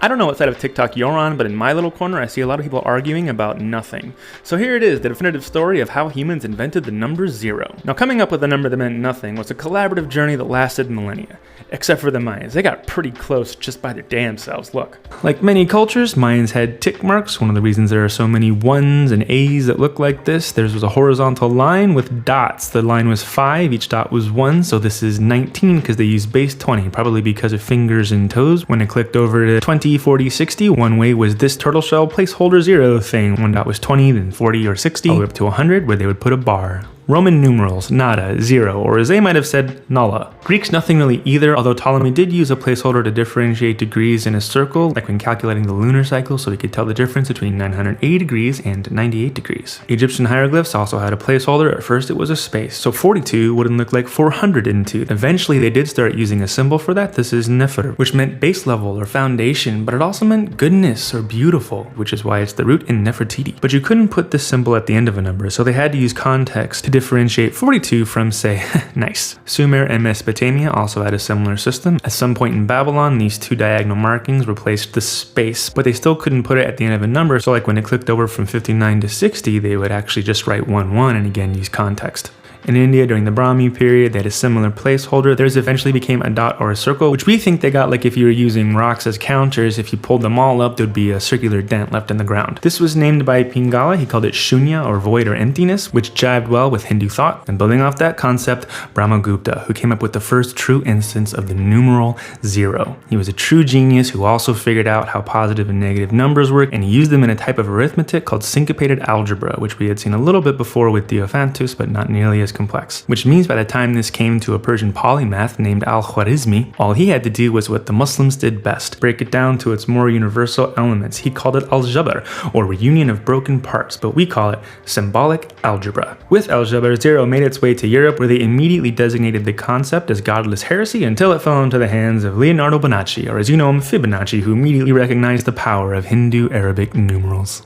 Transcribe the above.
I don't know what side of TikTok you're on, but in my little corner I see a lot of people arguing about nothing. So here it is, the definitive story of how humans invented the number 0. Now coming up with a number that meant nothing was a collaborative journey that lasted millennia. Except for the Mayans, they got pretty close just by their damn selves, look. Like many cultures, Mayans had tick marks. One of the reasons there are so many 1s and A's that look like this, theirs was a horizontal line with dots. The line was 5, each dot was 1, so this is 19 because they used base 20, probably because of fingers and toes. When it clicked over to 20, 40, 60, one way was this turtle shell placeholder 0 thing. One dot was 20, then 40 or 60, all the way up to 100 where they would put a bar. Roman numerals, nada, 0, or as they might have said, nulla. Greeks, nothing really either, although Ptolemy did use a placeholder to differentiate degrees in a circle, like when calculating the lunar cycle, so he could tell the difference between 980 degrees and 98 degrees. Egyptian hieroglyphs also had a placeholder. At first it was a space, so 42 wouldn't look like 402. Eventually they did start using a symbol for that. This is Nefer, which meant base level or foundation, but it also meant goodness or beautiful, which is why it's the root in Nefertiti. But you couldn't put this symbol at the end of a number, so they had to use context to differentiate 42 from, say, nice. Sumer and Mesopotamia also had a similar system. At some point in Babylon, these two diagonal markings replaced the space, but they still couldn't put it at the end of a number, so like when it clicked over from 59 to 60, they would actually just write 1, 1 and again use context. In India, during the Brahmi period, they had a similar placeholder. Theirs eventually became a dot or a circle, which we think they got like if you were using rocks as counters. If you pulled them all up, there'd be a circular dent left in the ground. This was named by Pingala. He called it shunya, or void or emptiness, which jived well with Hindu thought. And building off that concept, Brahmagupta, who came up with the first true instance of the numeral 0. He was a true genius who also figured out how positive and negative numbers work, and he used them in a type of arithmetic called syncopated algebra, which we had seen a little bit before with Diophantus, but not nearly as complex. Which means by the time this came to a Persian polymath named Al-Khwarizmi, all he had to do was what the Muslims did best, break it down to its more universal elements. He called it al-Jabr, or reunion of broken parts, but we call it symbolic algebra. With al-Jabr, 0 made its way to Europe, where they immediately designated the concept as godless heresy until it fell into the hands of Leonardo Bonacci, or as you know him, Fibonacci, who immediately recognized the power of Hindu-Arabic numerals.